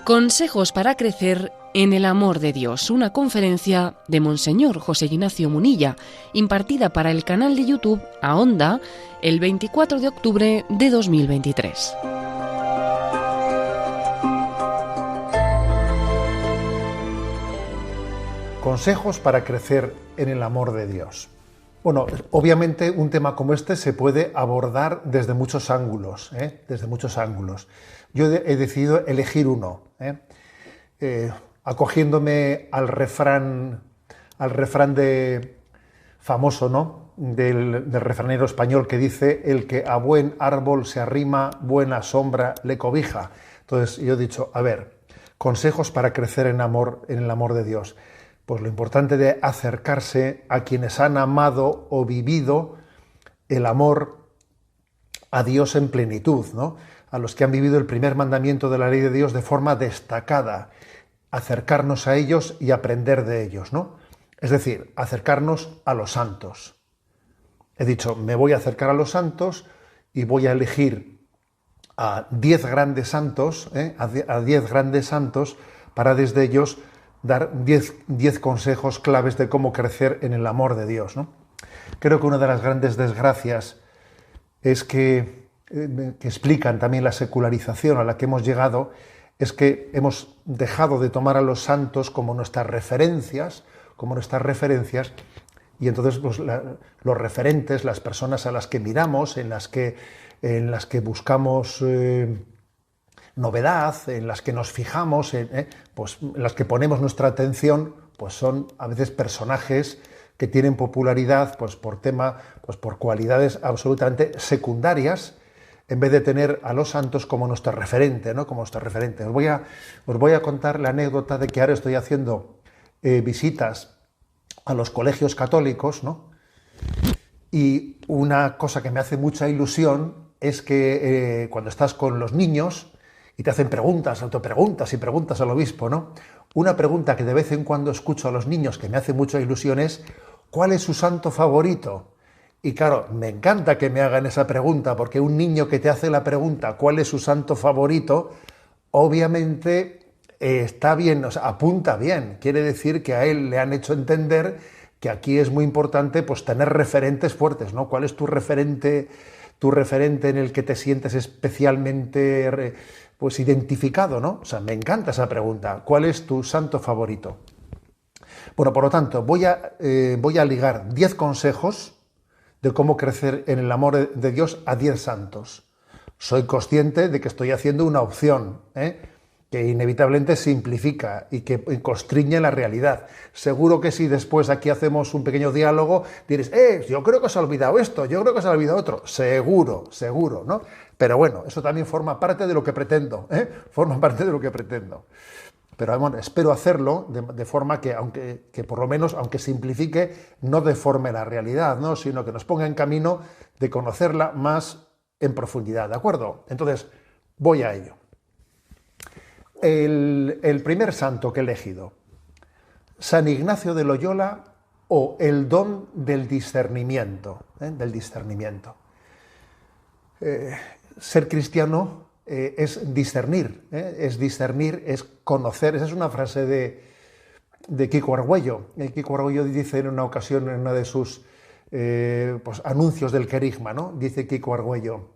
Consejos para crecer en el amor de Dios, una conferencia de Monseñor José Ignacio Munilla, impartida para el canal de YouTube A Onda el 24 de octubre de 2023. Consejos para crecer en el amor de Dios. Bueno, obviamente un tema como este se puede abordar desde muchos ángulos, desde muchos ángulos. Yo he decidido elegir uno, acogiéndome al refrán famoso, ¿no? del refranero español que dice: el que a buen árbol se arrima, buena sombra le cobija. Entonces yo he dicho, a ver, consejos para crecer en el amor de Dios. Pues lo importante de acercarse a quienes han amado o vivido el amor a Dios en plenitud, ¿no? A los que han vivido el primer mandamiento de la ley de Dios de forma destacada, acercarnos a ellos y aprender de ellos, ¿no? Es decir, acercarnos a los santos. He dicho, me voy a acercar a los santos y voy a elegir a 10 grandes santos, a 10 grandes santos, para desde ellos dar 10 consejos claves de cómo crecer en el amor de Dios, ¿no? Creo que una de las grandes desgracias es que explican también la secularización a la que hemos llegado, es que hemos dejado de tomar a los santos como nuestras referencias, y entonces pues, los referentes, las personas a las que miramos, en las que buscamos novedad, en las que nos fijamos, pues, en las que ponemos nuestra atención, pues son a veces personajes que tienen popularidad pues por cualidades absolutamente secundarias, en vez de tener a los santos como nuestro referente, ¿no? Como nuestro referente. Os voy a contar la anécdota de que ahora estoy haciendo visitas a los colegios católicos, ¿no? Y una cosa que me hace mucha ilusión es que cuando estás con los niños y te hacen preguntas, autopreguntas y preguntas al obispo, ¿no? Una pregunta que de vez en cuando escucho a los niños que me hace mucha ilusión es: ¿cuál es su santo favorito? Y claro, me encanta que me hagan esa pregunta, porque un niño que te hace la pregunta ¿cuál es su santo favorito? Obviamente está bien, o sea, apunta bien. Quiere decir que a él le han hecho entender que aquí es muy importante pues tener referentes fuertes, ¿no? ¿Cuál es tu referente en el que te sientes especialmente pues identificado, ¿no? O sea, me encanta esa pregunta. ¿Cuál es tu santo favorito? Bueno, por lo tanto, voy a ligar 10 consejos de cómo crecer en el amor de Dios a 10 santos. Soy consciente de que estoy haciendo una opción, que inevitablemente simplifica y que constriñe la realidad. Seguro que si después aquí hacemos un pequeño diálogo, diréis, yo creo que os ha olvidado esto, yo creo que os ha olvidado otro. Seguro, ¿no? Pero bueno, eso también forma parte de lo que pretendo, forma parte de lo que pretendo. Pero bueno, espero hacerlo de forma que por lo menos, aunque simplifique, no deforme la realidad, ¿no? Sino que nos ponga en camino de conocerla más en profundidad, ¿de acuerdo? Entonces, voy a ello. El primer santo que he elegido, San Ignacio de Loyola, o el don del discernimiento, Ser cristiano es discernir, es conocer. Esa es una frase de Kiko Argüello. Kiko Argüello dice en una ocasión, en uno de sus anuncios del querigma, ¿no? Dice Kiko Argüello,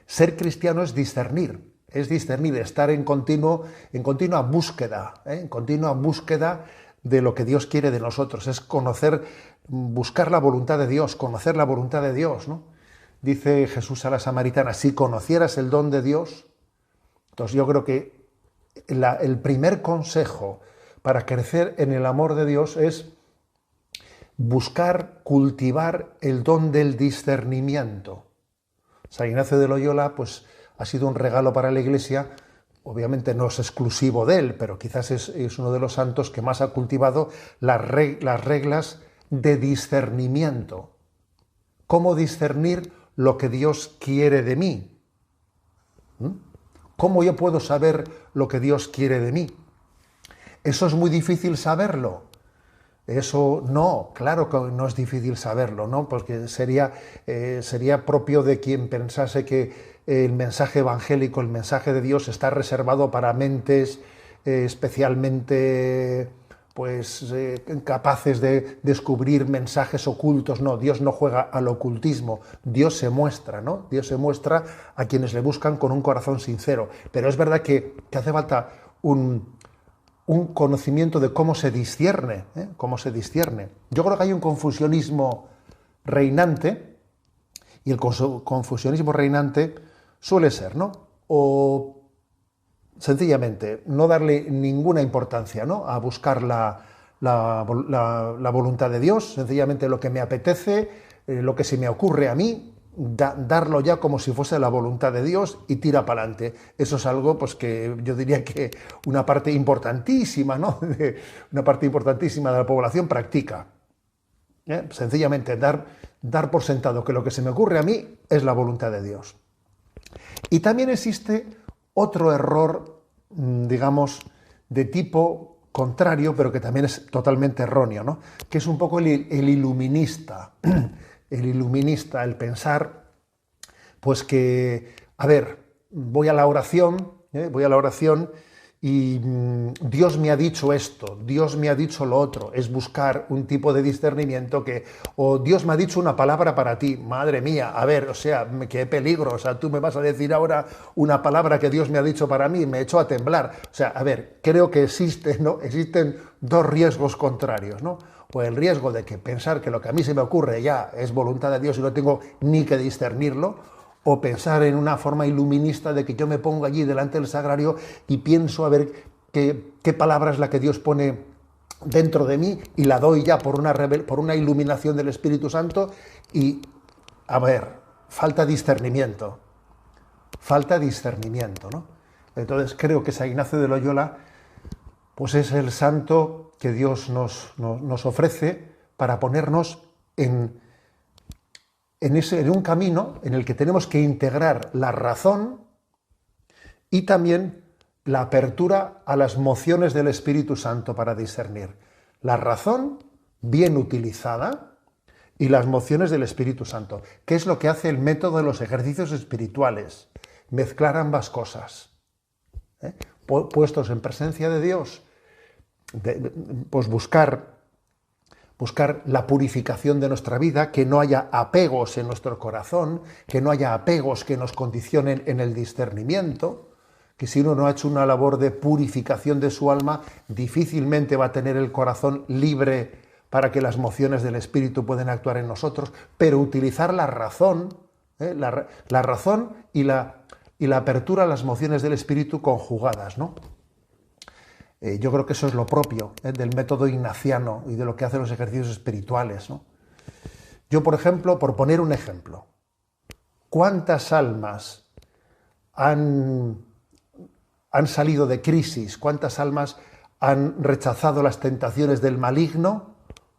ser cristiano es discernir, estar en continua búsqueda, de lo que Dios quiere de nosotros, es conocer, buscar la voluntad de Dios, conocer la voluntad de Dios, ¿no? Dice Jesús a la samaritana: si conocieras el don de Dios. Entonces yo creo que el primer consejo para crecer en el amor de Dios es buscar, cultivar el don del discernimiento. San Ignacio de Loyola pues ha sido un regalo para la Iglesia. Obviamente no es exclusivo de él, pero quizás es uno de los santos que más ha cultivado las reglas de discernimiento. ¿Cómo discernir lo que Dios quiere de mí? ¿Cómo yo puedo saber lo que Dios quiere de mí? Eso es muy difícil saberlo. Eso no, claro que no es difícil saberlo, ¿no? Porque sería propio de quien pensase que el mensaje evangélico, el mensaje de Dios está reservado para mentes especialmente capaces de descubrir mensajes ocultos. No, Dios no juega al ocultismo, Dios se muestra, ¿no? Dios se muestra a quienes le buscan con un corazón sincero. Pero es verdad que hace falta un conocimiento de cómo se discierne, ¿eh? Cómo se discierne. Yo creo que hay un confusionismo reinante, y el confusionismo reinante suele ser, ¿no? O sencillamente no darle ninguna importancia, ¿no?, a buscar la voluntad de Dios, sencillamente lo que me apetece, lo que se me ocurre a mí, darlo ya como si fuese la voluntad de Dios y tira para adelante. Eso es algo pues, que yo diría que una parte importantísima, ¿no?, una parte importantísima de la población practica. Sencillamente dar por sentado que lo que se me ocurre a mí es la voluntad de Dios. Y también existe otro error, digamos, de tipo contrario, pero que también es totalmente erróneo, ¿no?, que es un poco el iluminista. El iluminista, el pensar, pues que, a ver, voy a la oración y Dios me ha dicho esto, Dios me ha dicho lo otro. Es buscar un tipo de discernimiento o Dios me ha dicho una palabra para ti. Madre mía, a ver, o sea, qué peligro, o sea, tú me vas a decir ahora una palabra que Dios me ha dicho para mí, me echo a temblar. O sea, a ver, creo que existen dos riesgos contrarios, ¿no? O el riesgo de que pensar que lo que a mí se me ocurre ya es voluntad de Dios y no tengo ni que discernirlo, o pensar en una forma iluminista de que yo me pongo allí delante del sagrario y pienso a ver qué palabra es la que Dios pone dentro de mí y la doy ya por una iluminación del Espíritu Santo y, a ver, falta discernimiento, ¿no? Entonces creo que San Ignacio de Loyola pues es el santo que Dios nos ofrece para ponernos en un camino en el que tenemos que integrar la razón y también la apertura a las mociones del Espíritu Santo para discernir. La razón bien utilizada y las mociones del Espíritu Santo. ¿Qué es lo que hace el método de los ejercicios espirituales? Mezclar ambas cosas. Puestos en presencia de Dios, pues buscar la purificación de nuestra vida, que no haya apegos en nuestro corazón, que no haya apegos que nos condicionen en el discernimiento, que si uno no ha hecho una labor de purificación de su alma, difícilmente va a tener el corazón libre para que las mociones del Espíritu puedan actuar en nosotros, pero utilizar la razón, la razón y la apertura a las mociones del Espíritu conjugadas, ¿no? Yo creo que eso es lo propio del método ignaciano y de lo que hacen los ejercicios espirituales, ¿no? Yo, por ejemplo, por poner un ejemplo, ¿cuántas almas han salido de crisis? ¿Cuántas almas han rechazado las tentaciones del maligno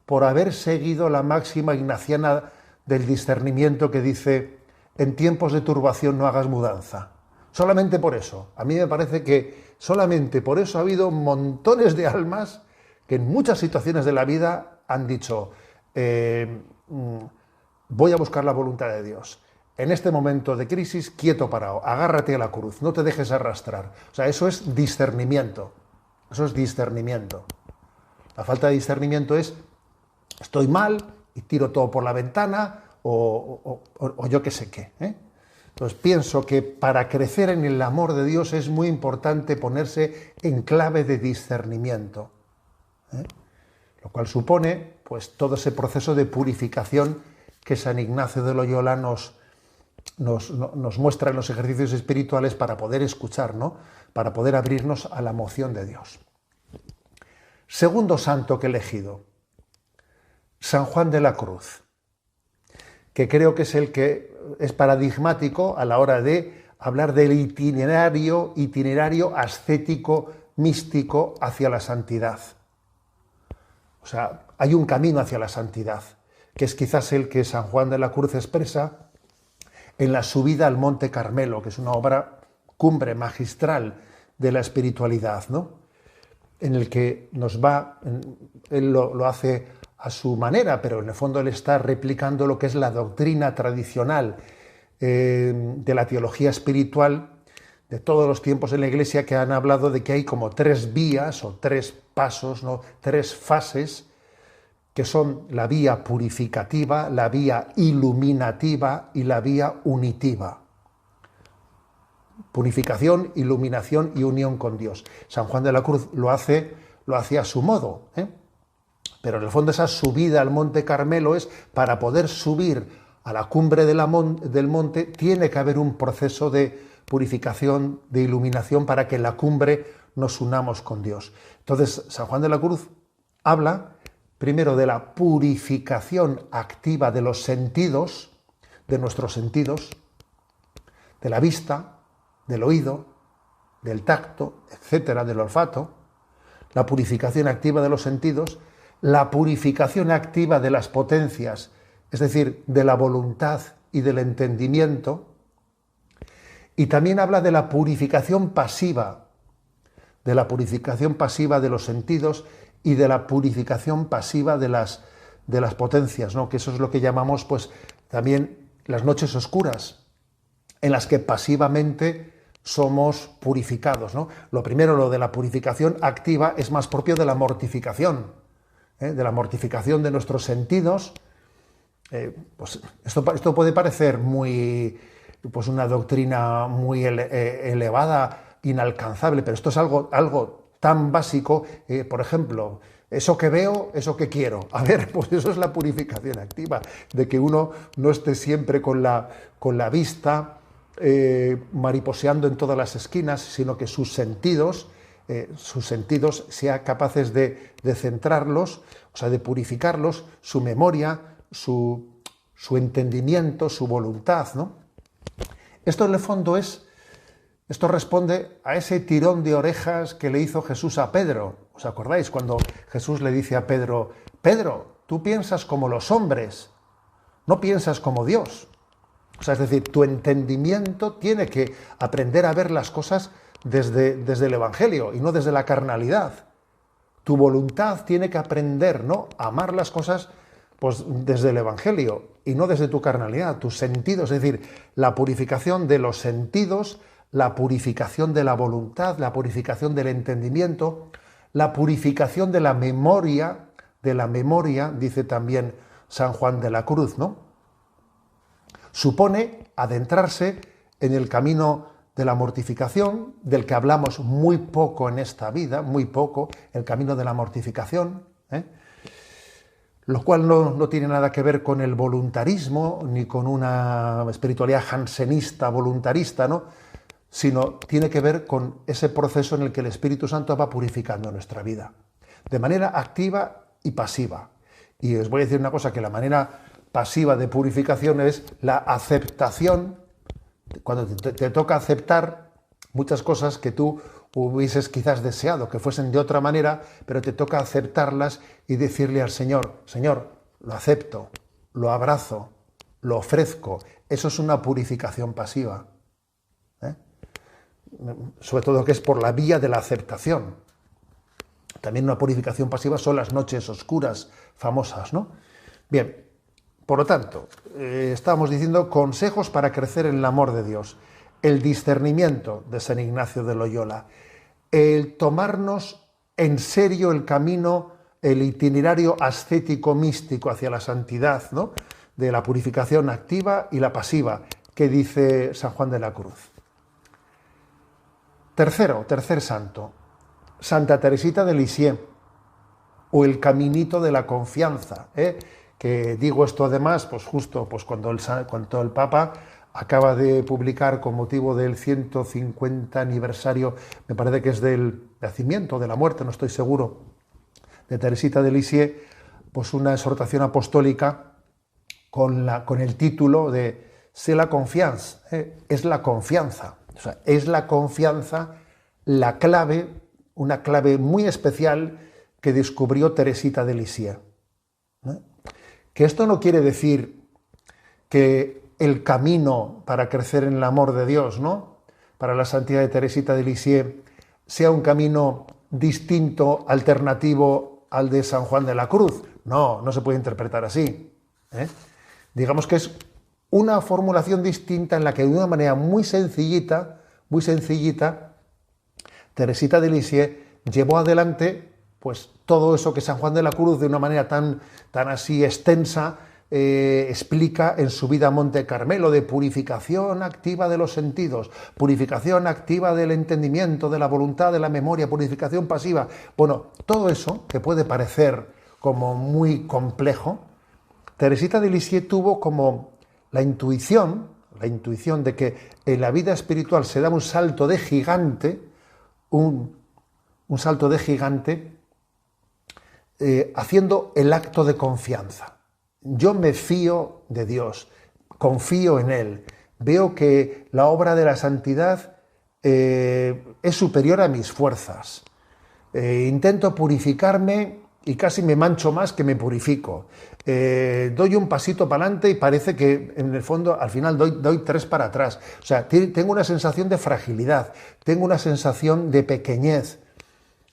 por haber seguido la máxima ignaciana del discernimiento que dice: en tiempos de turbación no hagas mudanza? Solamente por eso. A mí me parece que solamente por eso ha habido montones de almas que en muchas situaciones de la vida han dicho: voy a buscar la voluntad de Dios. En este momento de crisis, quieto parado, agárrate a la cruz, no te dejes arrastrar. O sea, eso es discernimiento. Eso es discernimiento. La falta de discernimiento es: estoy mal y tiro todo por la ventana o yo qué sé qué, ¿eh? Entonces pienso que para crecer en el amor de Dios es muy importante ponerse en clave de discernimiento, ¿eh? Lo cual supone pues todo ese proceso de purificación que San Ignacio de Loyola nos muestra en los ejercicios espirituales para poder escuchar, ¿no?, para poder abrirnos a la moción de Dios. Segundo santo que he elegido, San Juan de la Cruz, que creo que es el que es paradigmático a la hora de hablar del itinerario ascético, místico hacia la santidad. O sea, hay un camino hacia la santidad, que es quizás el que San Juan de la Cruz expresa en la subida al Monte Carmelo, que es una obra cumbre magistral de la espiritualidad, ¿no? en el que él lo hace a su manera, pero en el fondo él está replicando lo que es la doctrina tradicional de la teología espiritual de todos los tiempos en la Iglesia, que han hablado de que hay como 3 vías o 3 pasos, ¿no? 3 fases, que son la vía purificativa, la vía iluminativa y la vía unitiva. Purificación, iluminación y unión con Dios. San Juan de la Cruz lo hace a su modo, pero en el fondo esa subida al Monte Carmelo es para poder subir a la cumbre del monte, tiene que haber un proceso de purificación, de iluminación, para que en la cumbre nos unamos con Dios. Entonces, San Juan de la Cruz habla primero de la purificación activa de los sentidos, de nuestros sentidos, de la vista, del oído, del tacto, etcétera, del olfato, la purificación activa de los sentidos, la purificación activa de las potencias, es decir, de la voluntad y del entendimiento, y también habla de la purificación pasiva, de los sentidos y de la purificación pasiva de las potencias, ¿no? Que eso es lo que llamamos, pues, también las noches oscuras, en las que pasivamente somos purificados, ¿no? Lo primero, lo de la purificación activa, es más propio de la mortificación, de la mortificación de nuestros sentidos. Pues esto puede parecer pues una doctrina muy elevada, inalcanzable, pero esto es algo tan básico. Por ejemplo, eso que veo, eso que quiero. A ver, pues eso es la purificación activa, de que uno no esté siempre con la vista mariposeando en todas las esquinas, sino que sus sentidos sean capaces de centrarlos, o sea, de purificarlos, su memoria, su entendimiento, su voluntad, ¿no? Esto en el fondo esto responde a ese tirón de orejas que le hizo Jesús a Pedro. ¿Os acordáis cuando Jesús le dice a Pedro: Pedro, tú piensas como los hombres, no piensas como Dios? O sea, es decir, tu entendimiento tiene que aprender a ver las cosas desde el Evangelio y no desde la carnalidad. Tu voluntad tiene que aprender, ¿no?, a amar las cosas, pues, desde el Evangelio y no desde tu carnalidad, tus sentidos. Es decir, la purificación de los sentidos, la purificación de la voluntad, la purificación del entendimiento, la purificación de la memoria, dice también San Juan de la Cruz, ¿no? Supone adentrarse en el camino de la mortificación, del que hablamos muy poco en esta vida, muy poco, el camino de la mortificación, lo cual no tiene nada que ver con el voluntarismo, ni con una espiritualidad jansenista, voluntarista, ¿no?, sino tiene que ver con ese proceso en el que el Espíritu Santo va purificando nuestra vida, de manera activa y pasiva. Y os voy a decir una cosa, que la manera pasiva de purificación es la aceptación, cuando te toca aceptar muchas cosas que tú hubieses quizás deseado que fuesen de otra manera, pero te toca aceptarlas y decirle al Señor: Señor, lo acepto, lo abrazo, lo ofrezco. Eso es una purificación pasiva, sobre todo que es por la vía de la aceptación. También una purificación pasiva son las noches oscuras famosas, ¿no? Bien, por lo tanto, estábamos diciendo consejos para crecer en el amor de Dios, el discernimiento de San Ignacio de Loyola, el tomarnos en serio el camino, el itinerario ascético místico hacia la santidad, ¿no?, de la purificación activa y la pasiva, que dice San Juan de la Cruz. Tercer santo, Santa Teresita de Lisieux, o el caminito de la confianza, que digo esto además, pues justo pues cuando el Papa acaba de publicar, con motivo del 150 aniversario, me parece que es del nacimiento, de la muerte, no estoy seguro, de Teresita de Lisieux, pues una exhortación apostólica con el título de C'est la confiance, es la confianza. O sea, es la confianza la clave, una clave muy especial que descubrió Teresita de Lisieux. Que esto no quiere decir que el camino para crecer en el amor de Dios, ¿no?, para la santidad de Teresita de Lisieux, sea un camino distinto, alternativo al de San Juan de la Cruz. No, no se puede interpretar así. Digamos que es una formulación distinta en la que de una manera muy sencillita, Teresita de Lisieux llevó adelante pues todo eso que San Juan de la Cruz de una manera tan así extensa explica en su vida a Monte Carmelo, de purificación activa de los sentidos, purificación activa del entendimiento, de la voluntad, de la memoria, purificación pasiva. Bueno, todo eso que puede parecer como muy complejo, Teresita de Lisieux tuvo como la intuición de que en la vida espiritual se da un salto de gigante, un salto de gigante, haciendo el acto de confianza. Yo me fío de Dios, confío en Él, veo que la obra de la santidad es superior a mis fuerzas. Intento purificarme y casi me mancho más que me purifico. Doy un pasito para adelante y parece que en el fondo al final doy 3 para atrás. O sea, tengo una sensación de fragilidad, tengo una sensación de pequeñez.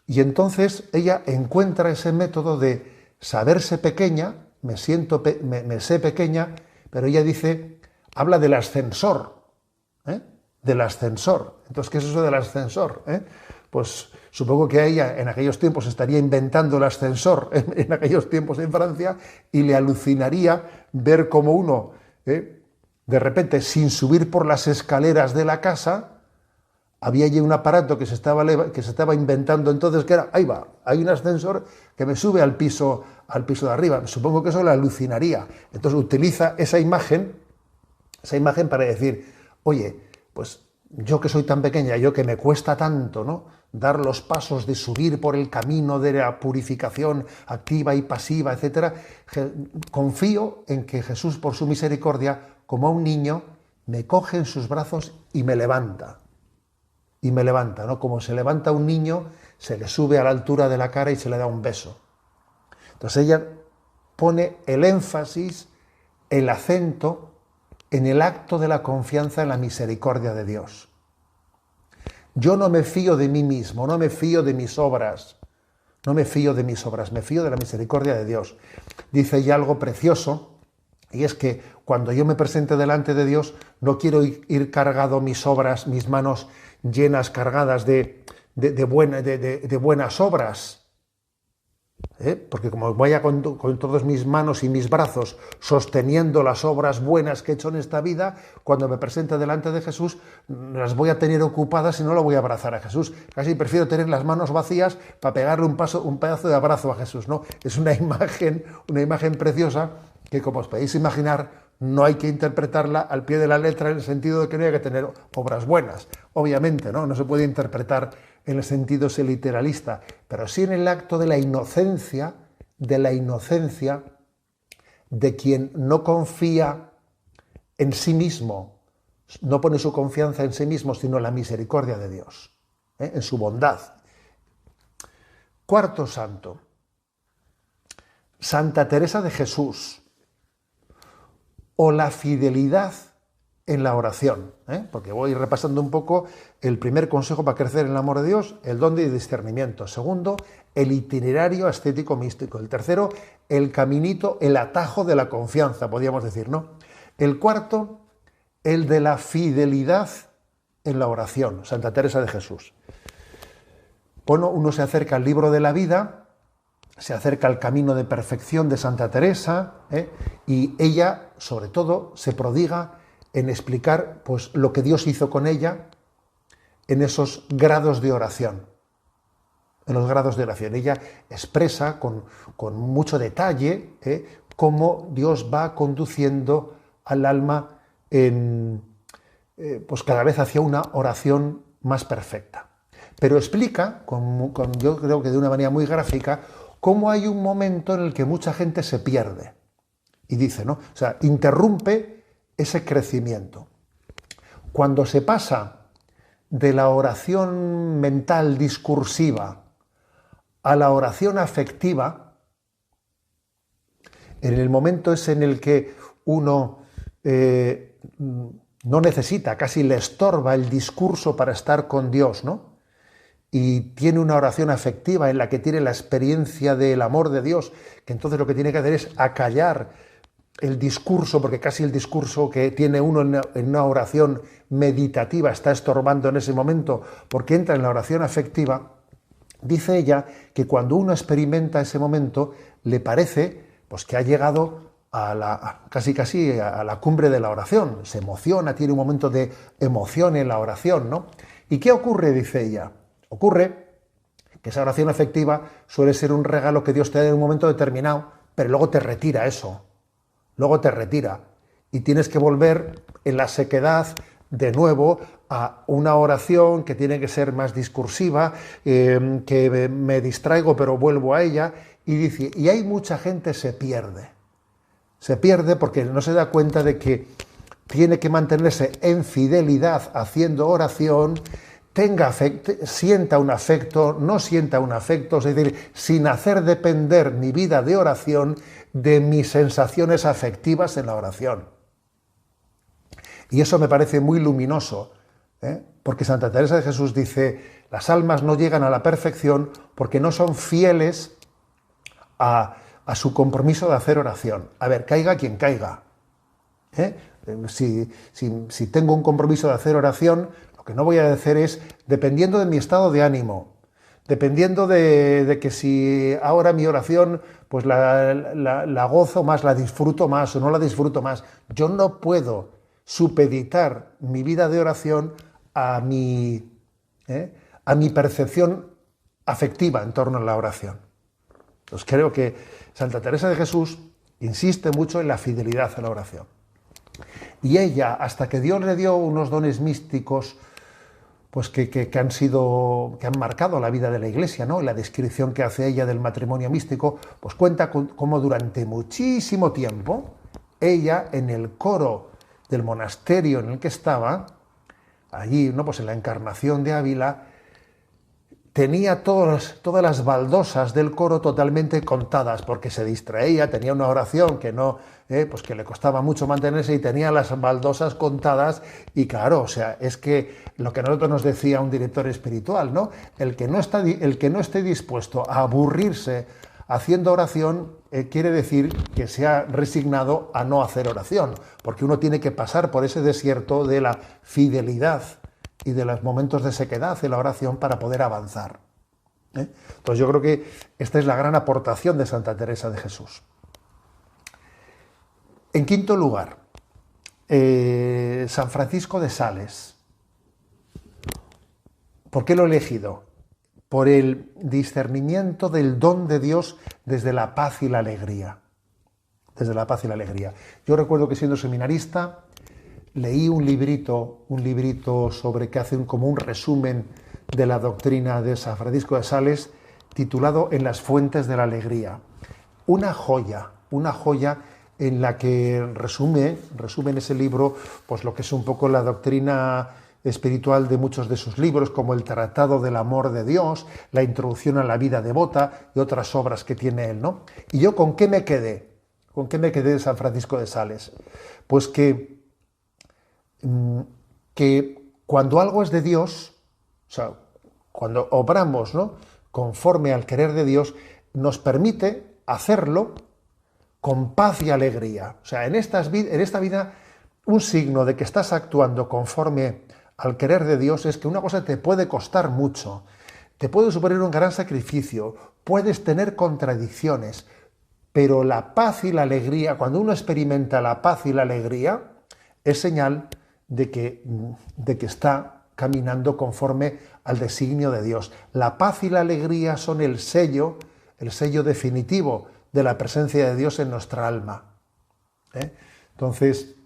Y entonces ella encuentra ese método de saberse pequeña, me sé pequeña, pero ella habla del ascensor, del ascensor. Entonces, ¿qué es eso del ascensor? Pues supongo que ella en aquellos tiempos estaría inventando el ascensor en aquellos tiempos en Francia y le alucinaría ver cómo uno, de repente, sin subir por las escaleras de la casa, había allí un aparato que se estaba inventando entonces, que era, ahí va, hay un ascensor que me sube al piso de arriba. Supongo que eso le alucinaría. Entonces utiliza esa imagen para decir, oye, pues yo que soy tan pequeña, yo que me cuesta tanto, ¿no?, dar los pasos de subir por el camino de la purificación activa y pasiva, etcétera, confío en que Jesús, por su misericordia, como a un niño, me coge en sus brazos y me levanta. ¿No? Como se levanta un niño, se le sube a la altura de la cara y se le da un beso. Entonces ella pone el énfasis, el acento en el acto de la confianza en la misericordia de Dios. Yo no me fío de mí mismo, no me fío de mis obras, me fío de la misericordia de Dios. Dice ella algo precioso, y es que cuando yo me presente delante de Dios, no quiero ir cargado mis obras, mis manos llenas, cargadas de buenas obras. Porque como vaya con todas mis manos y mis brazos sosteniendo las obras buenas que he hecho en esta vida, cuando me presente delante de Jesús, las voy a tener ocupadas y no lo voy a abrazar a Jesús. Casi prefiero tener las manos vacías para pegarle un pedazo de abrazo a Jesús, ¿no? Es una imagen preciosa que, como os podéis imaginar, no hay que interpretarla al pie de la letra en el sentido de que no hay que tener obras buenas. Obviamente, no se puede interpretar en el sentido ese literalista, pero sí en el acto de la inocencia de quien no confía en sí mismo, no pone su confianza en sí mismo, sino en la misericordia de Dios, en su bondad. Cuarto santo, Santa Teresa de Jesús, o la fidelidad en la oración, porque voy repasando un poco el primer consejo para crecer en el amor de Dios, el don de discernimiento. Segundo, el itinerario ascético místico. El tercero, el caminito, el atajo de la confianza, podríamos decir, ¿no? El cuarto, el de la fidelidad en la oración, Santa Teresa de Jesús. Bueno, uno se acerca al libro de la vida, se acerca al camino de perfección de Santa Teresa, y ella, sobre todo, se prodiga en explicar pues, lo que Dios hizo con ella en esos grados de oración. Ella expresa con mucho detalle cómo Dios va conduciendo al alma pues cada vez hacia una oración más perfecta. Pero explica, yo creo que de una manera muy gráfica, cómo hay un momento en el que mucha gente se pierde. Y dice, ¿no? O sea, interrumpe ese crecimiento. Cuando se pasa de la oración mental discursiva a la oración afectiva, en el momento ese en el que uno no necesita, casi le estorba el discurso para estar con Dios, ¿no? y tiene una oración afectiva en la que tiene la experiencia del amor de Dios, que entonces lo que tiene que hacer es acallar el discurso, porque casi el discurso que tiene uno en una oración meditativa está estorbando en ese momento, porque entra en la oración afectiva. Dice ella que cuando uno experimenta ese momento, le parece pues, que ha llegado casi a la cumbre de la oración, se emociona, tiene un momento de emoción en la oración, ¿no? ¿Y qué ocurre? Dice ella. Ocurre que esa oración afectiva suele ser un regalo que Dios te da en un momento determinado, pero luego te retira eso, luego te retira y tienes que volver en la sequedad de nuevo a una oración que tiene que ser más discursiva, que me distraigo pero vuelvo a ella, y dice, y hay mucha gente se pierde porque no se da cuenta de que tiene que mantenerse en fidelidad haciendo oración, tenga afecto, sienta un afecto, no sienta un afecto, es decir, sin hacer depender mi vida de oración de mis sensaciones afectivas en la oración. Y eso me parece muy luminoso, porque Santa Teresa de Jesús dice, las almas no llegan a la perfección porque no son fieles a su compromiso de hacer oración. A ver, caiga quien caiga. Si tengo un compromiso de hacer oración, lo que no voy a hacer es, dependiendo de mi estado de ánimo, dependiendo de que si ahora mi oración pues la gozo más, la disfruto más o no la disfruto más, yo no puedo supeditar mi vida de oración a mi percepción afectiva en torno a la oración. Pues creo que Santa Teresa de Jesús insiste mucho en la fidelidad a la oración. Y ella, hasta que Dios le dio unos dones místicos, pues que han marcado la vida de la Iglesia, ¿no? La descripción que hace ella del matrimonio místico, pues cuenta cómo durante muchísimo tiempo ella, en el coro del monasterio en el que estaba, allí, ¿no? Pues en la Encarnación de Ávila, tenía todas las baldosas del coro totalmente contadas, porque se distraía, tenía una oración que no, pues que le costaba mucho mantenerse y tenía las baldosas contadas. Y claro, o sea, es que lo que nosotros nos decía un director espiritual, ¿no? El que no esté dispuesto a aburrirse haciendo oración, quiere decir que se ha resignado a no hacer oración, porque uno tiene que pasar por ese desierto de la fidelidad y de los momentos de sequedad en la oración para poder avanzar. Entonces yo creo que esta es la gran aportación de Santa Teresa de Jesús. En quinto lugar, San Francisco de Sales. ¿Por qué lo he elegido? Por el discernimiento del don de Dios desde la paz y la alegría. Desde la paz y la alegría. Yo recuerdo que siendo seminarista leí un librito sobre que hace como un resumen de la doctrina de San Francisco de Sales, titulado En las fuentes de la alegría. Una joya en la que resume en ese libro pues lo que es un poco la doctrina espiritual de muchos de sus libros, como el Tratado del Amor de Dios, la Introducción a la vida devota y otras obras que tiene él, ¿no? ¿Y yo con qué me quedé? ¿Con qué me quedé de San Francisco de Sales? Pues que cuando algo es de Dios, o sea, cuando obramos, ¿no?, conforme al querer de Dios, nos permite hacerlo con paz y alegría. O sea, en esta vida, un signo de que estás actuando conforme al querer de Dios es que una cosa te puede costar mucho, te puede suponer un gran sacrificio, puedes tener contradicciones, pero la paz y la alegría, cuando uno experimenta la paz y la alegría, es señal de que está caminando conforme al designio de Dios. La paz y la alegría son el sello definitivo de la presencia de Dios en nuestra alma. Entonces,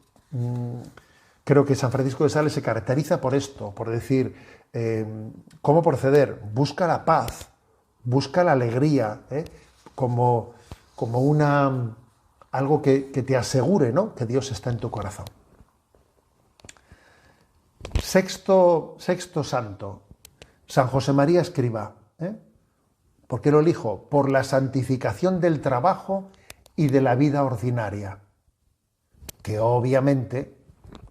creo que San Francisco de Sales se caracteriza por esto, por decir, ¿cómo proceder? Busca la paz, busca la alegría, como algo que te asegure, ¿no?, que Dios está en tu corazón. Sexto santo, San José María Escrivá. ¿Por qué lo elijo? Por la santificación del trabajo y de la vida ordinaria, que obviamente,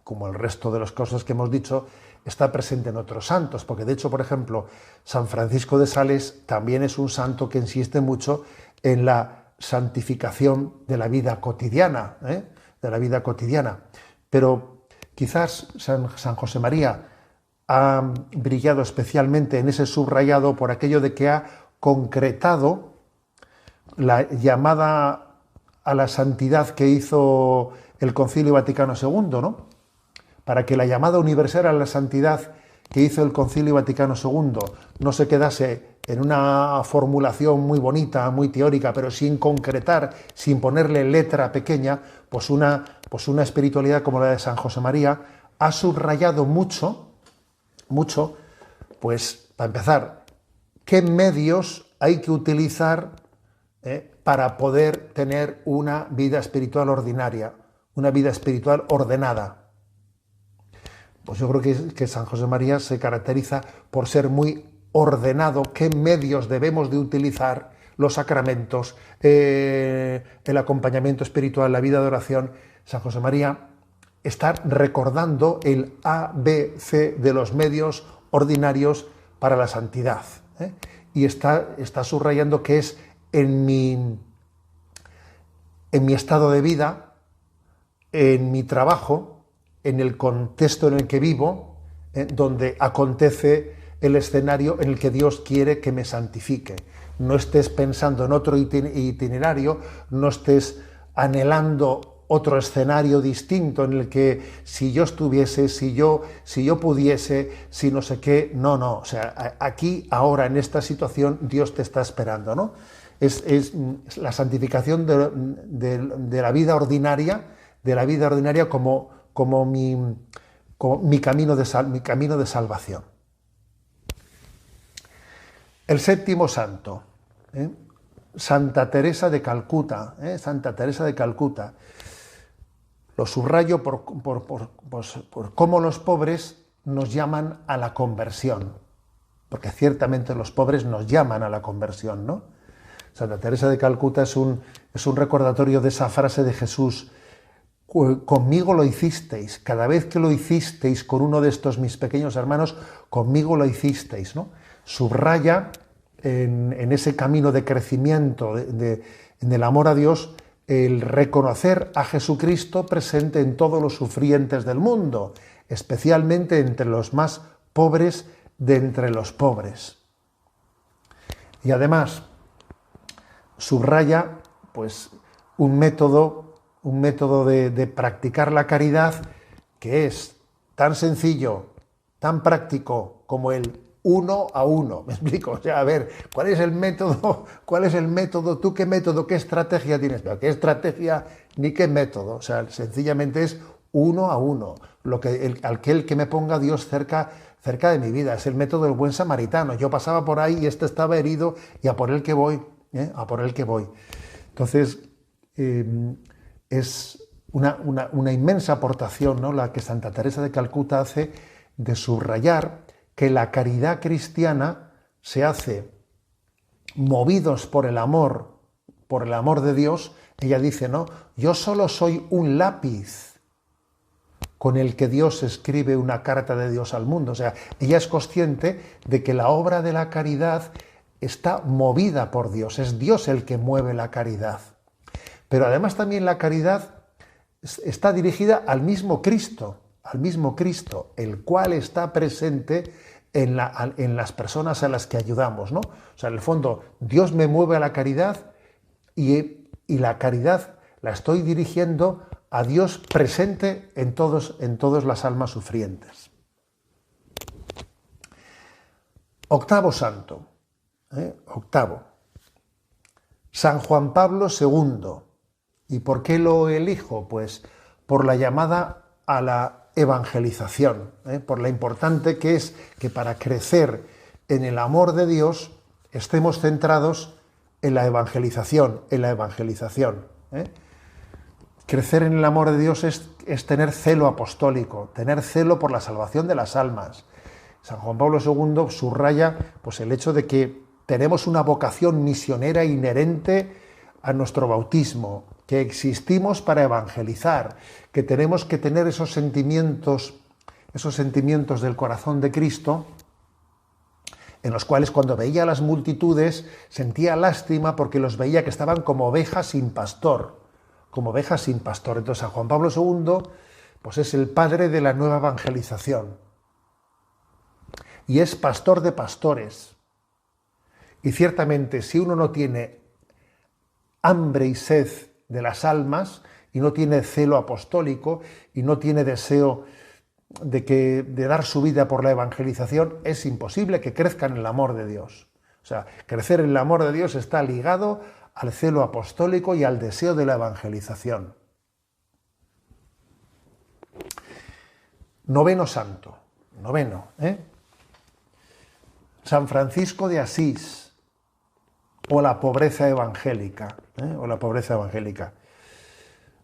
como el resto de las cosas que hemos dicho, está presente en otros santos, porque de hecho, por ejemplo, San Francisco de Sales también es un santo que insiste mucho en la santificación de la vida cotidiana, de la vida cotidiana. Pero quizás San José María ha brillado especialmente en ese subrayado por aquello de que ha concretado la llamada a la santidad que hizo el Concilio Vaticano II, ¿no? Para que la llamada universal a la santidad que hizo el Concilio Vaticano II no se quedase en una formulación muy bonita, muy teórica, pero sin concretar, sin ponerle letra pequeña, pues una espiritualidad como la de San José María ha subrayado mucho, pues para empezar, qué medios hay que utilizar para poder tener una vida espiritual ordinaria, una vida espiritual ordenada. Pues yo creo que San José María se caracteriza por ser muy ordenado, qué medios debemos de utilizar, los sacramentos, el acompañamiento espiritual, la vida de oración. San José María está recordando el ABC de los medios ordinarios para la santidad, y está subrayando que es en mi estado de vida, en mi trabajo, en el contexto en el que vivo, donde acontece el escenario en el que Dios quiere que me santifique. No estés pensando en otro itinerario, no estés anhelando otro escenario distinto en el que si yo estuviese, si yo pudiese, si no sé qué. No, o sea, aquí, ahora, en esta situación, Dios te está esperando, ¿no? Es la santificación de la vida ordinaria, como mi camino de salvación. El séptimo santo, Santa Teresa de Calcuta. Santa Teresa de Calcuta. Lo subrayo por cómo los pobres nos llaman a la conversión, porque ciertamente los pobres nos llaman a la conversión, ¿no? Santa Teresa de Calcuta es un recordatorio de esa frase de Jesús: conmigo lo hicisteis, cada vez que lo hicisteis con uno de estos mis pequeños hermanos, conmigo lo hicisteis, ¿no? Subraya en ese camino de crecimiento, en el amor a Dios, el reconocer a Jesucristo presente en todos los sufrientes del mundo, especialmente entre los más pobres de entre los pobres. Y además subraya, pues, un método de practicar la caridad que es tan sencillo, tan práctico como el uno a uno. ¿Me explico? O sea, a ver, ¿cuál es el método? ¿Tú qué método, qué estrategia tienes? Pero ¿qué estrategia ni qué método? O sea, sencillamente es uno a uno. Aquel que me ponga Dios cerca de mi vida. Es el método del buen samaritano. Yo pasaba por ahí y este estaba herido y a por él que voy. A por él que voy. Entonces, es una inmensa aportación, ¿no?, la que Santa Teresa de Calcuta hace de subrayar que la caridad cristiana se hace movidos por el amor de Dios. Ella dice, ¿no?, yo solo soy un lápiz con el que Dios escribe una carta de Dios al mundo. O sea, ella es consciente de que la obra de la caridad está movida por Dios, es Dios el que mueve la caridad. Pero además también la caridad está dirigida al mismo Cristo, el cual está presente en las personas a las que ayudamos, ¿no? O sea, en el fondo, Dios me mueve a la caridad y la caridad la estoy dirigiendo a Dios presente en todas las almas sufrientes. Octavo santo. San Juan Pablo II. ¿Y por qué lo elijo? Pues por la llamada a la evangelización, por lo importante que es que para crecer en el amor de Dios estemos centrados en la evangelización. Crecer en el amor de Dios es tener celo apostólico, tener celo por la salvación de las almas. San Juan Pablo II subraya, pues, el hecho de que tenemos una vocación misionera inherente a nuestro bautismo, que existimos para evangelizar, que tenemos que tener esos sentimientos esos sentimientos del corazón de Cristo, en los cuales cuando veía a las multitudes sentía lástima porque los veía que estaban como ovejas sin pastor, como ovejas sin pastor. Entonces San Juan Pablo II pues es el padre de la nueva evangelización y es pastor de pastores. Y ciertamente si uno no tiene hambre y sed de las almas y no tiene celo apostólico y no tiene deseo de dar su vida por la evangelización, es imposible que crezca en el amor de Dios. O sea, crecer en el amor de Dios está ligado al celo apostólico y al deseo de la evangelización. Noveno santo, San Francisco de Asís, o la pobreza evangélica,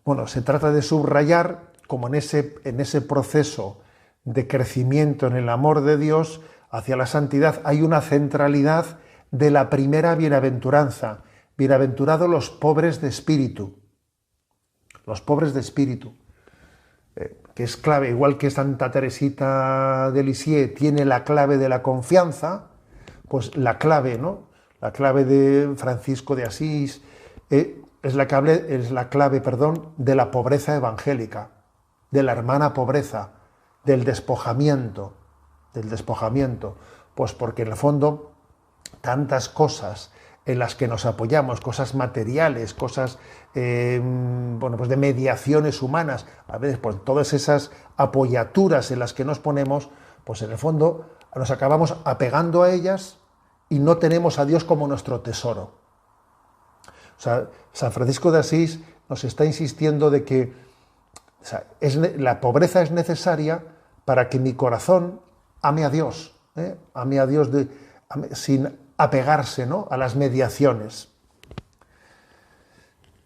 Bueno, se trata de subrayar como en ese proceso de crecimiento en el amor de Dios hacia la santidad hay una centralidad de la primera bienaventuranza. Bienaventurados los pobres de espíritu. Los pobres de espíritu. Que es clave, igual que Santa Teresita de Lisieux tiene la clave de la confianza, pues la clave, ¿no? La clave de Francisco de Asís es la clave, de la pobreza evangélica, de la hermana pobreza, del despojamiento, pues porque en el fondo tantas cosas en las que nos apoyamos, cosas materiales, cosas pues de mediaciones humanas, a veces pues todas esas apoyaturas en las que nos ponemos, pues en el fondo nos acabamos apegando a ellas y no tenemos a Dios como nuestro tesoro. O sea, San Francisco de Asís nos está insistiendo de que la pobreza es necesaria para que mi corazón ame a Dios, sin apegarse, ¿no?, a las mediaciones.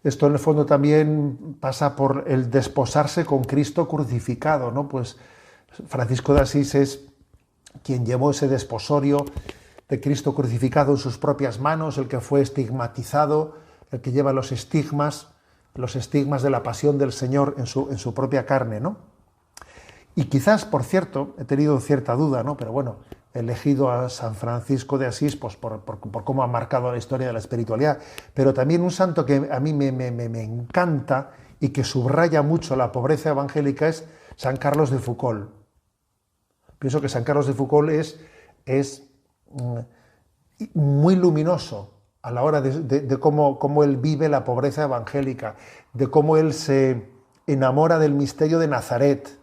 Esto en el fondo también pasa por el desposarse con Cristo crucificado, ¿no? Pues Francisco de Asís es quien llevó ese desposorio de Cristo crucificado en sus propias manos, el que fue estigmatizado, el que lleva los estigmas de la pasión del Señor en su propia carne, ¿no? Y quizás, por cierto, he tenido cierta duda, ¿no?, pero bueno, he elegido a San Francisco de Asís pues, por cómo ha marcado la historia de la espiritualidad, pero también un santo que a mí me encanta y que subraya mucho la pobreza evangélica es San Carlos de Foucauld. Pienso que San Carlos de Foucauld es muy luminoso a la hora de cómo él vive la pobreza evangélica, de cómo él se enamora del misterio de Nazaret,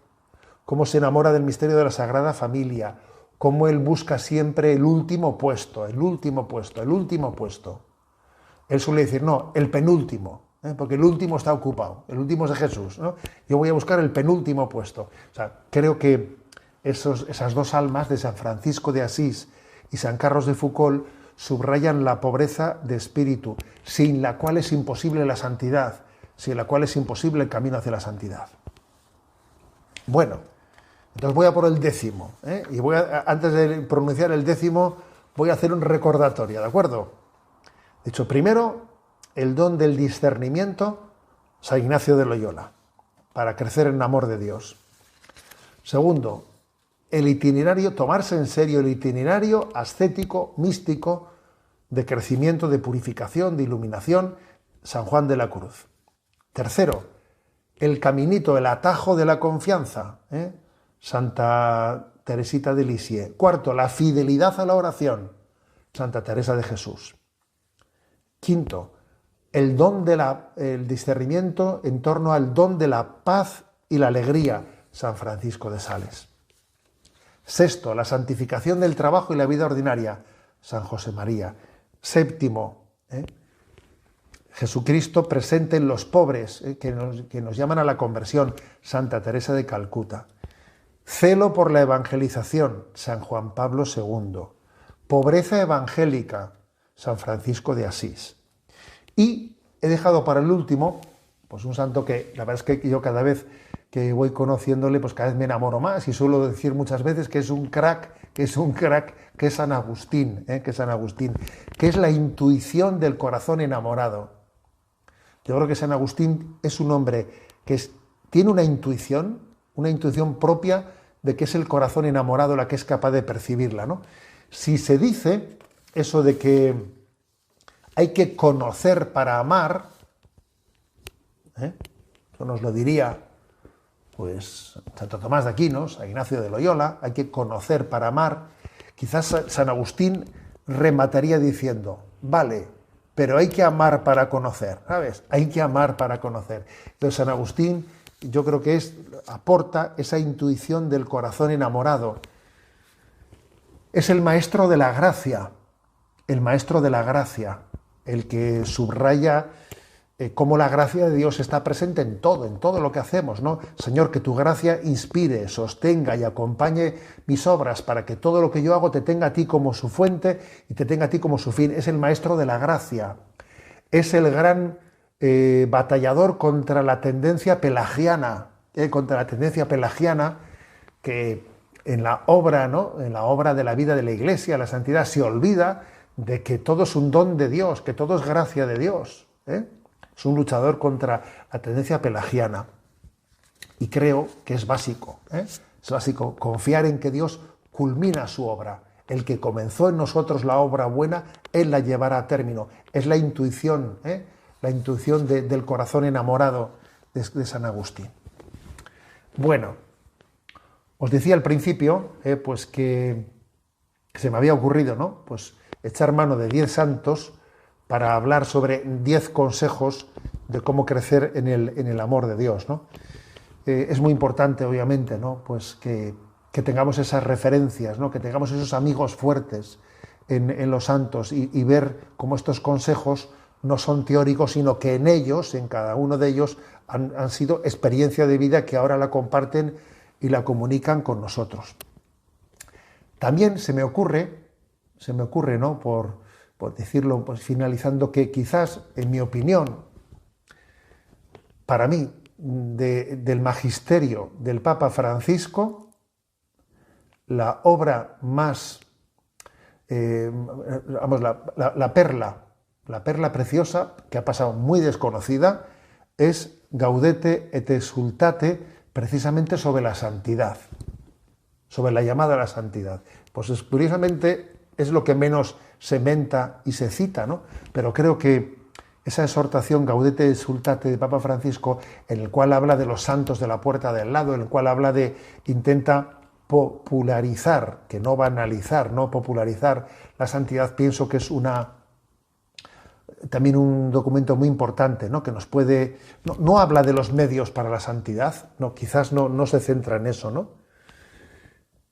cómo se enamora del misterio de la Sagrada Familia, cómo él busca siempre el último puesto. Él suele decir, no, el penúltimo, porque el último está ocupado, el último es de Jesús, ¿no? Yo voy a buscar el penúltimo puesto. O sea, creo que esas dos almas de San Francisco de Asís y San Carlos de Foucauld subrayan la pobreza de espíritu, sin la cual es imposible la santidad, sin la cual es imposible el camino hacia la santidad. Bueno, entonces voy a por el 10º, y antes de pronunciar el 10º, voy a hacer un recordatorio, ¿de acuerdo? De hecho, primero, el don del discernimiento, San Ignacio de Loyola, para crecer en amor de Dios. Segundo, el itinerario, tomarse en serio el itinerario ascético, místico, de crecimiento, de purificación, de iluminación, San Juan de la Cruz. Tercero, el caminito, el atajo de la confianza, Santa Teresita de Lisieux. Cuarto, la fidelidad a la oración, Santa Teresa de Jesús. Quinto, el discernimiento en torno al don de la paz y la alegría, San Francisco de Sales. Sexto, la santificación del trabajo y la vida ordinaria, San José María. Séptimo, Jesucristo presente en los pobres, que nos llaman a la conversión, Santa Teresa de Calcuta. Celo por la evangelización, San Juan Pablo II. Pobreza evangélica, San Francisco de Asís. Y he dejado para el último, pues un santo que la verdad es que yo cada vez que voy conociéndole, pues cada vez me enamoro más y suelo decir muchas veces que es un crack, que es San Agustín, que es la intuición del corazón enamorado. Yo creo que San Agustín es un hombre que tiene una intuición propia de que es el corazón enamorado la que es capaz de percibirla, ¿no? Si se dice eso de que hay que conocer para amar, eso nos lo diría pues Santo Tomás de Aquino, San Ignacio de Loyola, hay que conocer para amar. Quizás San Agustín remataría diciendo, vale, pero hay que amar para conocer, ¿sabes? Hay que amar para conocer. Entonces San Agustín, yo creo que aporta esa intuición del corazón enamorado. Es el maestro de la gracia, el que subraya cómo la gracia de Dios está presente en todo lo que hacemos, ¿no? Señor, que tu gracia inspire, sostenga y acompañe mis obras para que todo lo que yo hago te tenga a ti como su fuente y te tenga a ti como su fin. Es el maestro de la gracia, es el gran batallador contra la tendencia pelagiana, que en la obra, ¿no? En la obra de la vida de la Iglesia, la santidad, se olvida de que todo es un don de Dios, que todo es gracia de Dios, Es un luchador contra la tendencia pelagiana. Y creo que es básico, es básico confiar en que Dios culmina su obra. El que comenzó en nosotros la obra buena, Él la llevará a término. Es la intuición, del corazón enamorado de San Agustín. Bueno, os decía al principio, pues que se me había ocurrido, ¿no? Pues echar mano de 10 santos para hablar sobre 10 consejos de cómo crecer en el amor de Dios, ¿no? Es muy importante, obviamente, ¿no? Pues que tengamos esas referencias, ¿no? Que tengamos esos amigos fuertes en los santos y ver cómo estos consejos no son teóricos, sino que en ellos, en cada uno de ellos, han sido experiencia de vida que ahora la comparten y la comunican con nosotros. También se me ocurre, ¿no? Por decirlo, pues finalizando, que quizás, en mi opinión, para mí, del magisterio del Papa Francisco, la obra más, la perla preciosa, que ha pasado muy desconocida, es Gaudete et Exsultate, precisamente sobre la santidad, sobre la llamada a la santidad. Pues curiosamente es lo que menos se menta y se cita, ¿no? Pero creo que esa exhortación Gaudete et Exsultate de Papa Francisco, en el cual habla de los santos de la puerta del lado, en el cual intenta popularizar, que no banalizar, no popularizar la santidad, pienso que es también un documento muy importante, ¿no? Que nos puede... No habla de los medios para la santidad, no, quizás no se centra en eso, ¿no?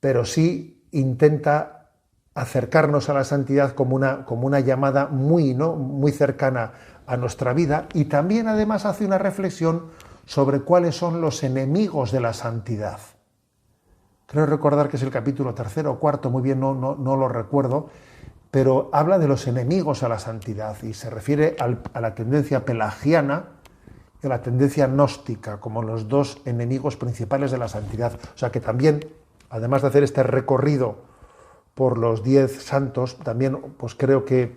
Pero sí intenta acercarnos a la santidad como una llamada muy cercana a nuestra vida, y también además hace una reflexión sobre cuáles son los enemigos de la santidad. Creo recordar que es el capítulo 3 o 4, muy bien no lo recuerdo, pero habla de los enemigos a la santidad y se refiere a la tendencia pelagiana y a la tendencia gnóstica como los dos enemigos principales de la santidad. O sea que también, además de hacer este recorrido por los 10 santos, también pues creo que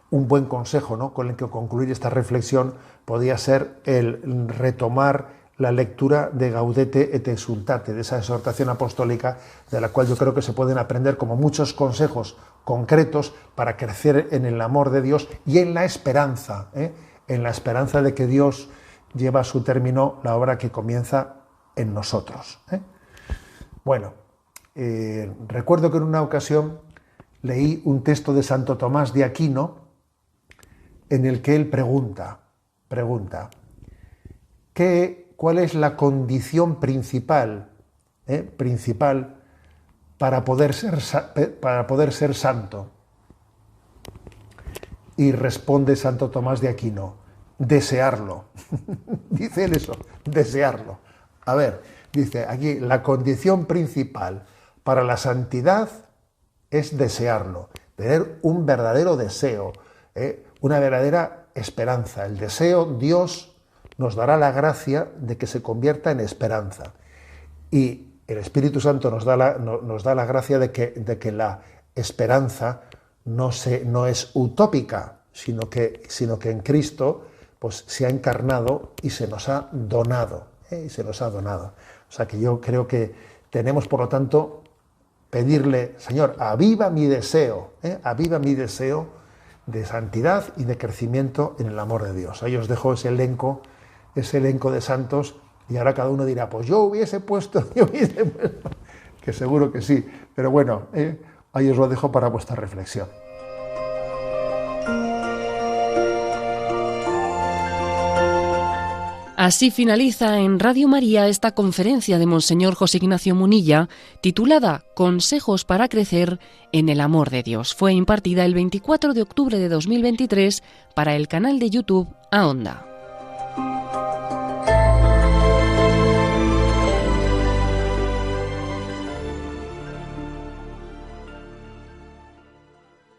un buen consejo, ¿no?, con el que concluir esta reflexión podría ser el retomar la lectura de Gaudete et Exsultate, de esa exhortación apostólica, de la cual yo creo que se pueden aprender como muchos consejos concretos para crecer en el amor de Dios y en la esperanza de que Dios lleva a su término la obra que comienza en nosotros. Bueno, recuerdo que en una ocasión leí un texto de Santo Tomás de Aquino en el que él pregunta, ¿cuál es la condición principal para poder ser santo? Y responde Santo Tomás de Aquino, desearlo. Dice él eso, desearlo. A ver, dice aquí, la condición principal para la santidad es desearlo, tener un verdadero deseo, una verdadera esperanza. El deseo, Dios nos dará la gracia de que se convierta en esperanza. Y el Espíritu Santo nos da la gracia de que la esperanza no es utópica, sino que en Cristo pues, se ha encarnado y se nos ha donado. O sea que yo creo que tenemos, por lo tanto, pedirle, Señor, aviva mi deseo de santidad y de crecimiento en el amor de Dios. Ahí os dejo ese elenco de santos, y ahora cada uno dirá, pues yo hubiese puesto, que seguro que sí, pero bueno, ahí os lo dejo para vuestra reflexión. Así finaliza en Radio María esta conferencia de Monseñor José Ignacio Munilla, titulada Consejos para crecer en el amor de Dios. Fue impartida el 24 de octubre de 2023 para el canal de YouTube A Onda.